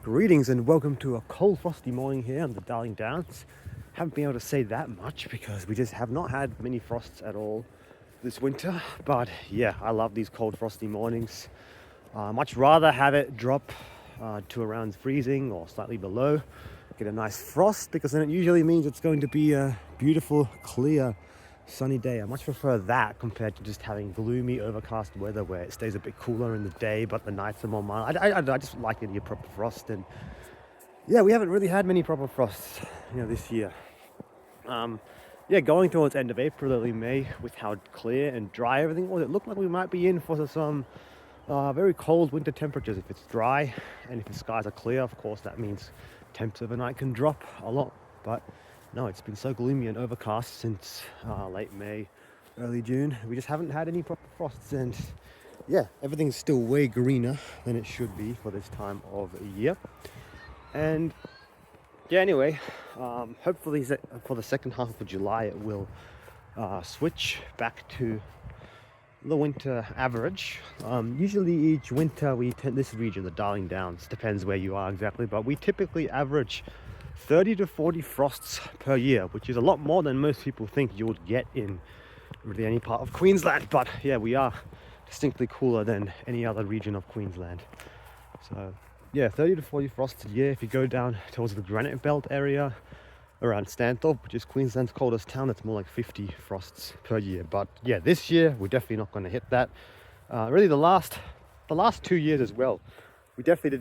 Greetings and welcome to a cold frosty morning here on the Darling Downs. Haven't been able to say that much because we just have not had many frosts at all this winter. But yeah, I love these cold frosty mornings. Much rather have it drop to around freezing or slightly below. Get a nice frost because then it usually means it's going to be a beautiful, clear, sunny day. I much prefer that compared to just having gloomy, overcast weather where it stays a bit cooler in the day, but the nights are more mild. I just like it in proper frost, and yeah, we haven't really had many proper frosts, this year. Yeah, going towards end of April, early May, with how clear and dry everything was, it looked like we might be in for some very cold winter temperatures if it's dry, and if the skies are clear, of course, that means temps overnight can drop a lot. But no, it's been so gloomy and overcast since late May, early June. We just haven't had any proper frosts, and yeah, everything's still way greener than it should be for this time of year. And yeah, anyway, hopefully for the second half of July it will switch back to the winter average. Usually each winter this region, the Darling Downs, depends where you are exactly, but we typically average 30 to 40 frosts per year, which is a lot more than most people think you would get in really any part of Queensland. But yeah, we are distinctly cooler than any other region of Queensland. So yeah, 30 to 40 frosts a year. If you go down towards the Granite Belt area around Stanthorpe, which is Queensland's coldest town, it's more like 50 frosts per year. But yeah, this year we're definitely not going to hit that. Really the last 2 years as well, we definitely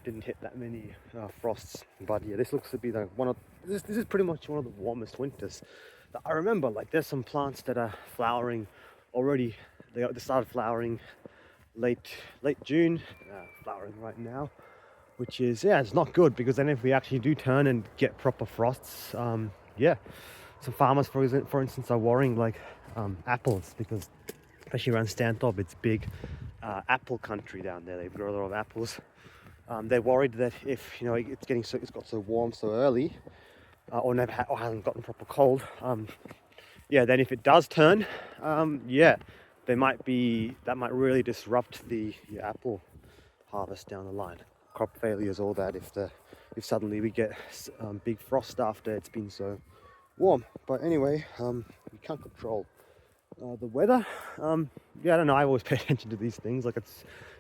didn't hit that many frosts. But yeah, this looks to be this is pretty much one of the warmest winters that I remember. Like, there's some plants that are flowering already. They started flowering late June, flowering right now, which is, yeah, it's not good, because then if we actually do turn and get proper frosts, yeah, some farmers for instance are worrying, like apples, because especially around Stanthorpe, it's big apple country down there. They grow a lot of apples. They're worried that if it's got so warm so early, or hasn't gotten proper cold, yeah, then if it does turn, yeah, that might really disrupt the apple harvest down the line. Crop failures, all that, if suddenly we get big frost after it's been so warm. But anyway, we can't control the weather. Yeah, I don't know, I always pay attention to these things. Like,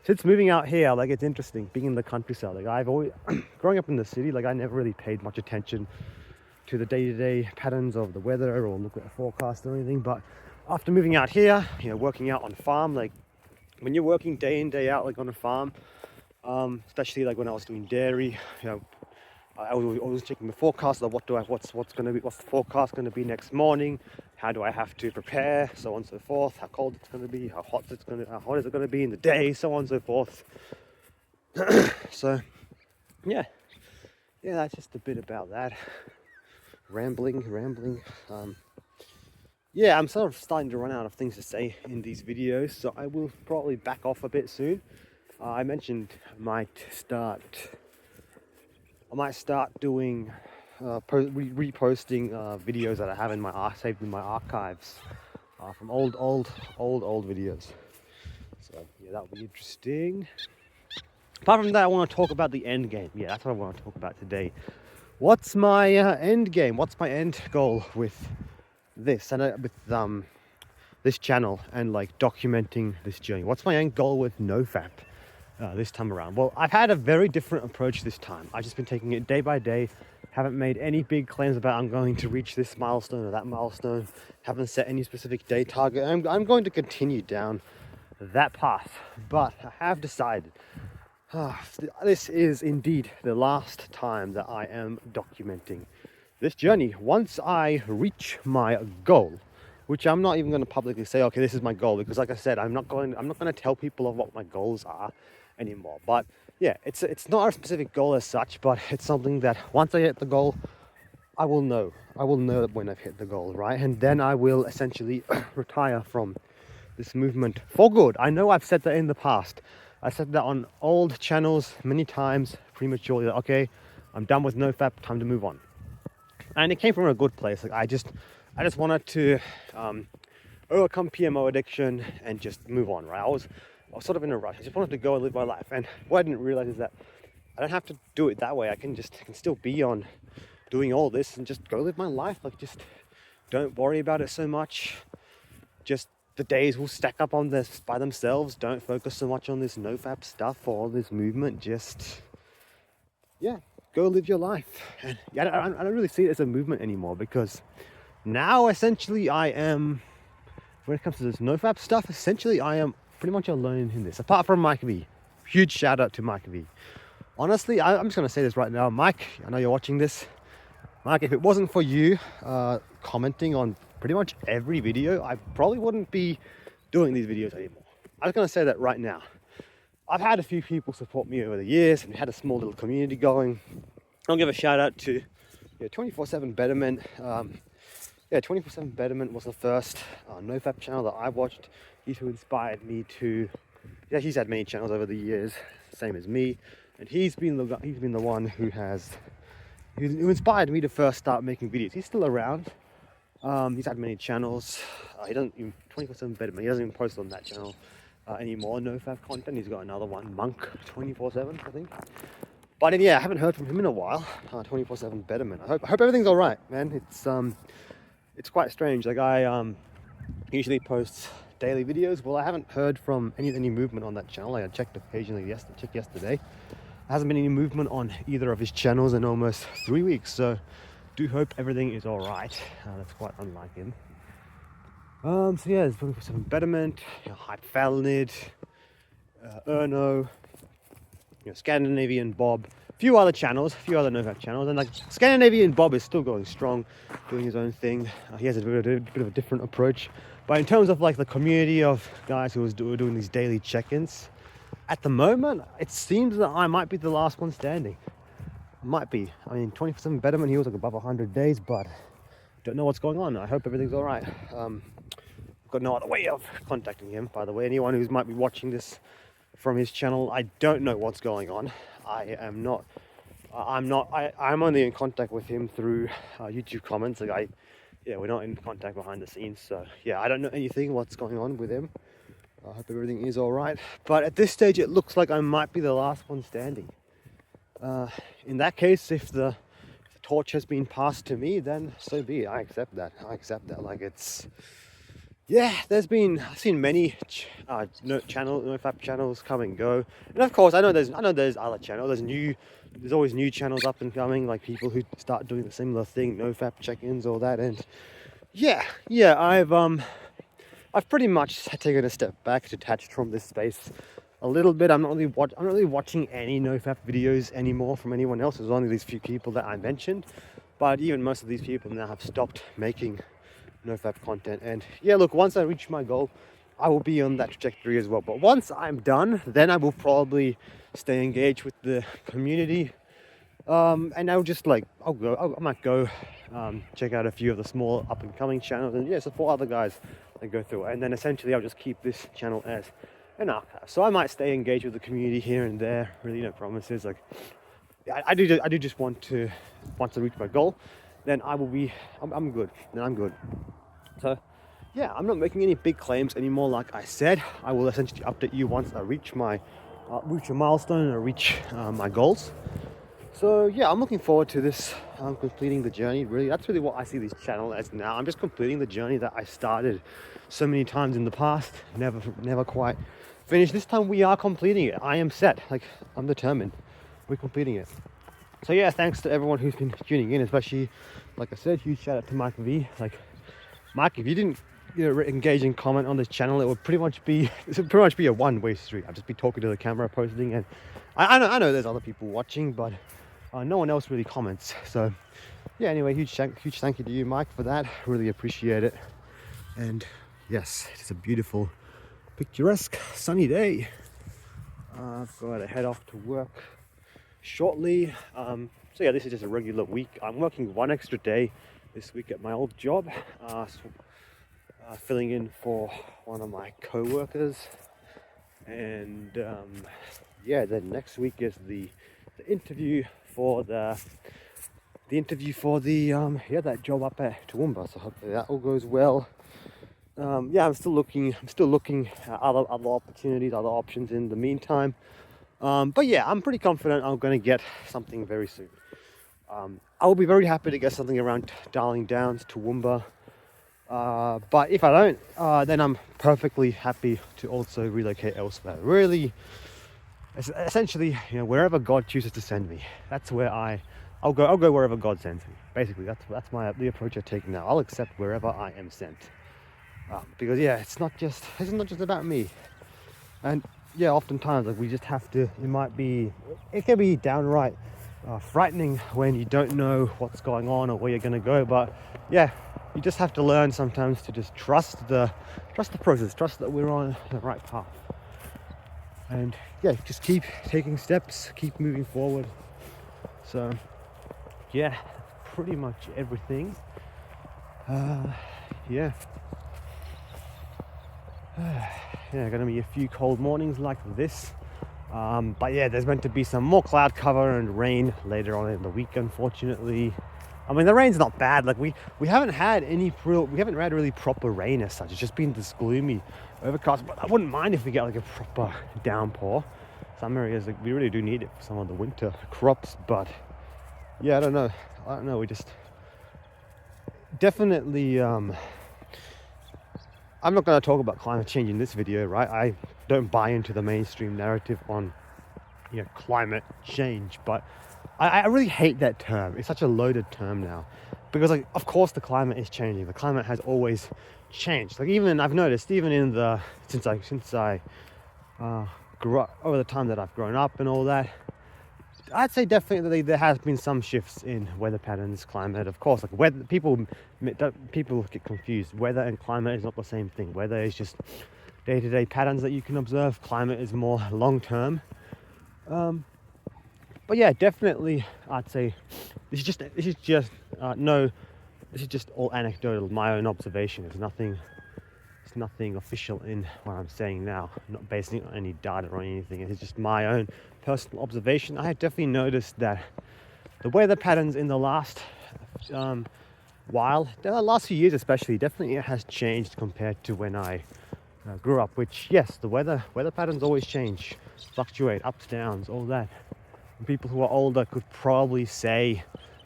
since moving out here, like, it's interesting being in the countryside. Like, I've always growing up in the city, like, I never really paid much attention to the day-to-day patterns of the weather or look at the forecast or anything. But after moving out here, working out on farm, like, when you're working day in, day out, like on a farm, especially like when I was doing dairy, I was always checking the forecast of what's the forecast going to be next morning, how do I have to prepare, so on and so forth, how cold it's going to be, how hot is it going to be in the day, so on and so forth. So yeah, that's just a bit about that. Rambling. Yeah, I'm sort of starting to run out of things to say in these videos, so I will probably back off a bit soon. I mentioned I might start doing reposting videos that I have saved in my archives from old videos. So yeah, that will be interesting. Apart from that, I want to talk about the end game. Yeah, that's what I want to talk about today. What's my end game? What's my end goal with this and with this channel and like documenting this journey? What's my end goal with NoFap this time around? Well, I've had a very different approach this time. I've just been taking it day by day. Haven't made any big claims about I'm going to reach this milestone or that milestone. Haven't set any specific day target. I'm going to continue down that path, but I have decided this is indeed the last time that I am documenting this journey. Once I reach my goal, which I'm not even going to publicly say, okay, this is my goal, because like I said, I'm not going to tell people of what my goals are anymore. But yeah, it's not a specific goal as such, but it's something that once I hit the goal, I will know when I've hit the goal, right? And then I will essentially retire from this movement for good. I know I've said that in the past. I said that on old channels many times prematurely, that, okay, I'm done with NoFap, time to move on. And it came from a good place. Like, I just wanted to overcome PMO addiction and just move on, right? I was sort of in a rush. I just wanted to go and live my life. And what I didn't realize is that I don't have to do it that way. I can still be on doing all this and just go live my life. Like, just don't worry about it so much. Just the days will stack up on this by themselves. Don't focus so much on this NoFap stuff or all this movement. Just, yeah, go live your life. And yeah, I don't really see it as a movement anymore, because now essentially I am, when it comes to this NoFap stuff, essentially I am pretty much alone in this, apart from Mike V. Huge shout out to Mike V. Honestly, I'm just going to say this right now. Mike, I know you're watching this. Mike, if it wasn't for you commenting on pretty much every video, I probably wouldn't be doing these videos anymore. I'm just going to say that right now. I've had a few people support me over the years, and we had a small little community going. I'll give a shout out to 24/7 Betterment. 24/7 Betterment was the first NoFap channel that I watched. He's who inspired me to, he's had many channels over the years, same as me, and he's been the one who inspired me to first start making videos. He's still around. He's had many channels. He doesn't even 24/7 Betterment. He doesn't even post on that channel anymore. NoFap content. He's got another one, Monk 24/7, I think. But yeah, I haven't heard from him in a while. 24/7 Betterment. I hope everything's all right, man. It's quite strange. Like, I usually post daily videos. Well, I haven't heard from any movement on that channel. I checked occasionally yesterday. There hasn't been any movement on either of his channels in almost 3 weeks. So do hope everything is all right. That's quite unlike him. So yeah, there's 24/7 Betterment, Hype Falnid, Erno, Scandinavian Bob, a few other NoFap channels, and like Scandinavian Bob is still going strong, doing his own thing. He has a bit of a different approach, but in terms of like the community of guys who are doing these daily check-ins, at the moment it seems that I might be the last one standing. Might be. I mean, 24/7 Betterment, he was like above 100 days, but don't know what's going on. I hope everything's all right. Got no other way of contacting him, by the way. Anyone who might be watching this from his channel, I don't know what's going on. I'm only in contact with him through YouTube comments. Like, we're not in contact behind the scenes. So yeah, I don't know anything what's going on with him. I hope everything is all right. But at this stage, it looks like I might be the last one standing. In that case, if the torch has been passed to me, then so be it. I accept that. Like, it's, yeah, I've seen many NoFap channels come and go, and of course I know there's other channels. There's always new channels up and coming, like people who start doing the similar thing, NoFap check-ins, all that. And yeah, I've pretty much taken a step back, detached from this space a little bit. I'm not really watching any NoFap videos anymore from anyone else. There's only these few people that I mentioned, but even most of these people now have stopped making NoFap content. And yeah, look, once I reach my goal, I will be on that trajectory as well. But once I'm done, then I will probably stay engaged with the community, and I'll just I might go check out a few of the small up and coming channels, and support other guys that go through it. And then essentially I'll just keep this channel as an archive. So I might stay engaged with the community here and there. Really, no promises. Like, I do just want to, once I reach my goal, then I'm good. Then I'm good. So yeah, I'm not making any big claims anymore. Like I said, I will essentially update you once I reach a milestone and I reach my goals. So yeah, I'm looking forward to this, completing the journey. Really, that's really what I see this channel as now. I'm just completing the journey that I started so many times in the past, never quite finished. This time we are completing it. I am set. Like, I'm determined. We're completing it. So yeah, thanks to everyone who's been tuning in, especially, like I said, huge shout out to Mike V. Like, Mike, if you didn't engage and comment on this channel, it would pretty much be a one-way street. I'd just be talking to the camera, posting, and I know there's other people watching, but no one else really comments. So yeah, anyway, huge thank you to you, Mike, for that. Really appreciate it. And yes, it's a beautiful, picturesque, sunny day. I've got to head off to work shortly. So yeah, this is just a regular week. I'm working one extra day this week at my old job, filling in for one of my co-workers. And then next week is the interview for that job up at Toowoomba. So hopefully that all goes well. I'm still looking at other opportunities, other options in the meantime. But yeah, I'm pretty confident I'm going to get something very soon. I will be very happy to get something around Darling Downs, Toowoomba. But if I don't, then I'm perfectly happy to also relocate elsewhere. Really, essentially, wherever God chooses to send me, that's where I'll go. I'll go wherever God sends me. Basically, that's the approach I take now. I'll accept wherever I am sent. Because yeah, it's not just about me. And yeah, oftentimes like we just have to. It can be downright frightening when you don't know what's going on or where you're going to go. But yeah, you just have to learn sometimes to just trust the process, trust that we're on the right path, and yeah, just keep taking steps, keep moving forward. So yeah, pretty much everything. Yeah. Gonna be a few cold mornings like this. But yeah, there's meant to be some more cloud cover and rain later on in the week, unfortunately. I mean, the rain's not bad. Like we haven't had really proper rain as such. It's just been this gloomy overcast. But I wouldn't mind if we get like a proper downpour. Some areas like we really do need it for some of the winter crops. But yeah, I don't know. We just definitely. I'm not going to talk about climate change in this video, right? I don't buy into the mainstream narrative on, climate change, but I really hate that term. It's such a loaded term now, because like, of course, the climate is changing. The climate has always changed. Like I've noticed since I grew up, over the time that I've grown up and all that. I'd say definitely there has been some shifts in weather patterns, climate. Of course, like weather, people get confused. Weather and climate is not the same thing. Weather is just day-to-day patterns that you can observe. Climate is more long-term. But yeah, definitely, I'd say this is just all anecdotal, my own observation. It's nothing official in what I'm saying now. I'm not basing it on any data or anything. It's just my own personal observation. I have definitely noticed that the weather patterns in the last the last few years especially, definitely it has changed compared to when I grew up. Which yes, the weather patterns always change, fluctuate, ups, downs, all that. And people who are older could probably say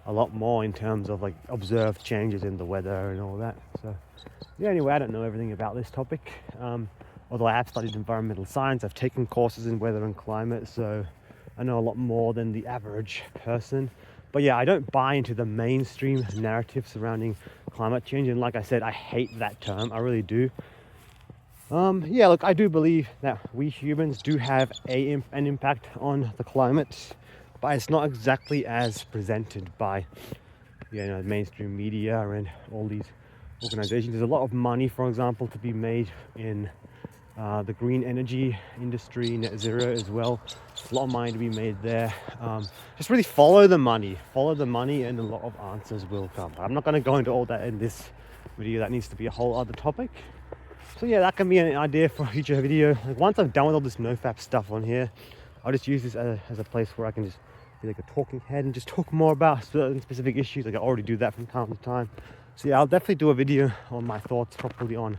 a lot more in terms of like observed changes in the weather and all that. So yeah, anyway, I don't know everything about this topic. Although I have studied environmental science, I've taken courses in weather and climate, so I know a lot more than the average person. But yeah, I don't buy into the mainstream narrative surrounding climate change. And like I said, I hate that term. I really do. Yeah, look, I do believe that we humans do have an impact on the climate, but it's not exactly as presented by, mainstream media and all these organizations. There's a lot of money, for example, to be made in the green energy industry, net zero as well. There's a lot of money to be made there. Just really follow the money, and a lot of answers will come. But I'm not going to go into all that in this video. That needs to be a whole other topic. So yeah, that can be an idea for a future video. Like once I'm done with all this NoFap stuff on here, I'll just use this as a place where I can just be like a talking head and just talk more about certain specific issues. Like I already do that from time to time. So yeah, I'll definitely do a video on my thoughts properly on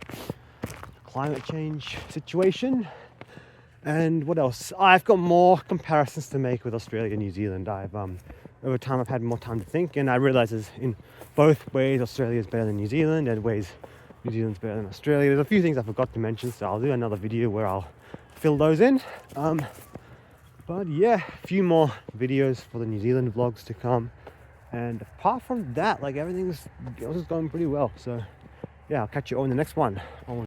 climate change situation. And what else? I've got more comparisons to make with Australia and New Zealand. Over time I've had more time to think, and I realize in both ways Australia is better than New Zealand, and ways New Zealand's better than Australia. There's a few things I forgot to mention, so I'll do another video where I'll fill those in. But yeah, a few more videos for the New Zealand vlogs to come. And apart from that, like everything's going pretty well. So yeah, I'll catch you all in the next one.